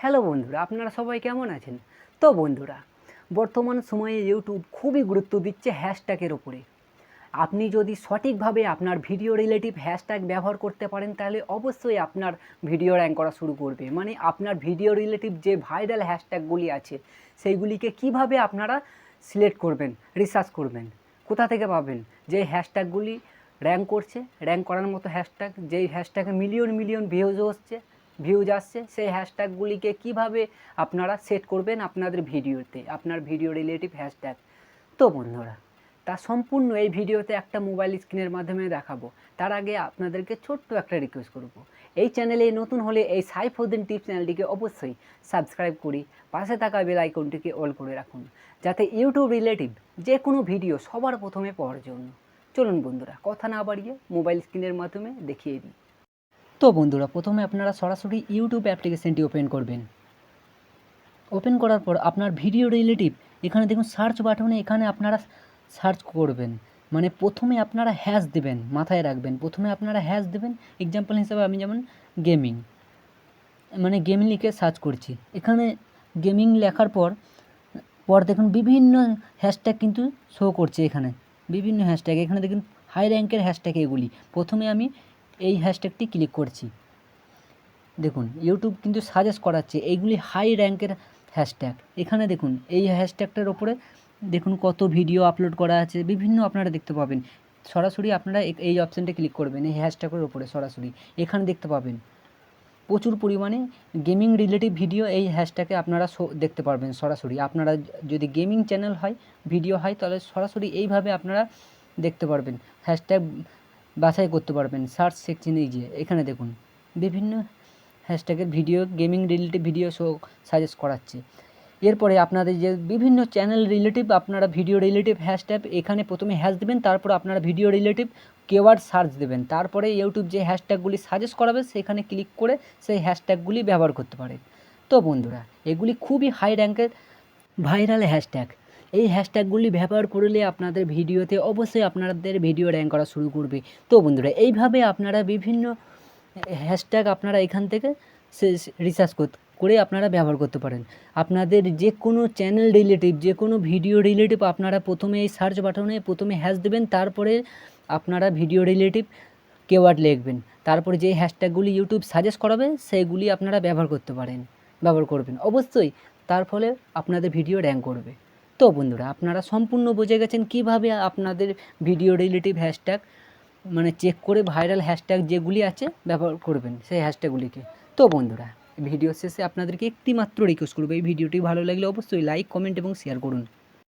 Hello বন্ধুরা, আপনারা সবাই কেমন আছেন? তো বন্ধুরা, বর্তমান সময়ে ইউটিউব খুবই গুরুত্ব দিচ্ছে হ্যাশট্যাগের ওপরে। আপনি যদি সঠিকভাবে আপনার ভিডিও রিলেটিভ হ্যাশট্যাগ ব্যবহার করতে পারেন, তাহলে অবশ্যই আপনার ভিডিও র্যাঙ্ক করা শুরু করবে। মানে আপনার ভিডিও রিলেটিভ যে ভাইরাল হ্যাশট্যাগুলি আছে, সেইগুলিকে কিভাবে আপনারা সিলেক্ট করবেন, রিসার্চ করবেন, কোথা থেকে পাবেন যে হ্যাশট্যাগুলি র্যাঙ্ক করছে, র্যাঙ্ক করার মতো হ্যাশট্যাগ, যেই হ্যাশট্যাগে মিলিয়ন মিলিয়ন ভিউজ আসছে, সেই হ্যাশট্যাগুলিকে কিভাবে আপনারা সেট করবেন আপনাদের ভিডিওতে, আপনার ভিডিও রিলেটিভ হ্যাশট্যাগ। তো বন্ধুরা, তা সম্পূর্ণ এই ভিডিওতে একটা মোবাইল স্ক্রিনের মাধ্যমে দেখাবো। তার আগে আপনাদেরকে ছোট্ট একটা রিকোয়েস্ট করব, এই চ্যানেলে নতুন হলে এই সাইফুদ্দিন টিপস চ্যানেলটিকে অবশ্যই সাবস্ক্রাইব করি, পাশে থাকা বেল আইকনটিকে অল করে রাখুন, যাতে ইউটিউব রিলেটিভ যে কোনো ভিডিও সবার প্রথমে পাওয়ার জন্য। চলুন বন্ধুরা, কথা না বাড়িয়ে মোবাইল স্ক্রিনের মাধ্যমে দেখিয়ে দিই। তো বন্ধুরা, প্রথমে আপনারা সরাসরি ইউটিউব অ্যাপ্লিকেশনটি ওপেন করবেন। ওপেন করার পর আপনার ভিডিও রিলেটিভ এখানে দেখুন সার্চ বাটনে, এখানে আপনারা সার্চ করবেন। মানে প্রথমে আপনারা হ্যাশ দেবেন, মাথায় রাখবেন, প্রথমে আপনারা হ্যাশ দেবেন। এক্সাম্পল হিসাবে আমি যেমন গেমিং, মানে গেমিং লিখে সার্চ করছি। এখানে গেমিং লেখার পর দেখুন বিভিন্ন হ্যাশট্যাগ কিন্তু শো করছে। এখানে বিভিন্ন হ্যাশট্যাগ, এখানে দেখুন হাই র্যাঙ্কের হ্যাশট্যাগ এগুলি। প্রথমে আমি এই হ্যাশট্যাগটি ক্লিক করছি। দেখুন ইউটিউব কিন্তু সাজেস্ট করাচ্ছে এইগুলি হাই র্যাঙ্কের হ্যাশট্যাগ। এখানে দেখুন এই হ্যাশট্যাগটার ওপরে দেখুন কত ভিডিও আপলোড করা আছে, বিভিন্ন আপনারা দেখতে পাবেন। সরাসরি আপনারা এই অপশানটা ক্লিক করবেন, এই হ্যাশট্যাগের ওপরে সরাসরি এখানে দেখতে পাবেন প্রচুর পরিমাণে গেমিং রিলেটিভ ভিডিও এই হ্যাশট্যাগে আপনারা দেখতে পারবেন সরাসরি। আপনারা যদি গেমিং চ্যানেল হয়, ভিডিও হয়, তাহলে সরাসরি এইভাবে আপনারা দেখতে পারবেন, হ্যাশট্যাগ বাছাই করতে পারবেন সার্চ সেকশনে গিয়ে। এখানে দেখুন বিভিন্ন হ্যাশট্যাগের video, gaming relative video suggest করাচ্ছে। এরপরে আপনাদের যে বিভিন্ন চ্যানেল রিলেটিভ আপনারা ভিডিও রিলেটিভ হ্যাশট্যাগ, এখানে প্রথমে হ্যাশ দেবেন, তারপর আপনারা ভিডিও রিলেটিভ কিওয়ার্ড সার্চ দেবেন, তারপরে ইউটিউব যে হ্যাশট্যাগুলি সাজেস্ট করাবে সেখানে ক্লিক করে সেই হ্যাশট্যাগুলি ব্যবহার করতে পারেন। তো বন্ধুরা, এগুলি খুবই হাই র্যাঙ্কের ভাইরাল হ্যাশট্যাগ। এই হ্যাশট্যাগুলি ব্যবহার করলে আপনাদের ভিডিওতে অবশ্যই আপনাদের ভিডিও র্যাঙ্ক করা শুরু করবে। তো বন্ধুরা, এইভাবে আপনারা বিভিন্ন হ্যাশট্যাগ আপনারা এখান থেকে রিসার্চ করে আপনারা ব্যবহার করতে পারেন। আপনাদের যে কোনো চ্যানেল রিলেটিভ, যে কোনো ভিডিও রিলেটিভ আপনারা প্রথমে এই সার্চ বাটনে প্রথমে হ্যাশ দেবেন, তারপরে আপনারা ভিডিও রিলেটিভ কিওয়ার্ড লিখবেন, তারপরে যে হ্যাশট্যাগুলি ইউটিউব সাজেস্ট করাবে সেইগুলি আপনারা ব্যবহার করবেন অবশ্যই। তার ফলে আপনাদের ভিডিও র্যাঙ্ক করবে। তো বন্ধুরা, আপনারা সম্পূর্ণ বুঝে গেছেন কিভাবে আপনাদের ভিডিও রিলেটিভ হ্যাশট্যাগ মানে চেক করে ভাইরাল হ্যাশট্যাগ যেগুলি আছে ব্যবহার করবেন সেই হ্যাশট্যাগুলিকে। তো বন্ধুরা, ভিডিও শেষে আপনাদেরকে একটি মাত্র রিকোয়েস্ট করবো, এই ভিডিওটি ভালো লাগলে অবশ্যই লাইক, কমেন্ট এবং শেয়ার করুন।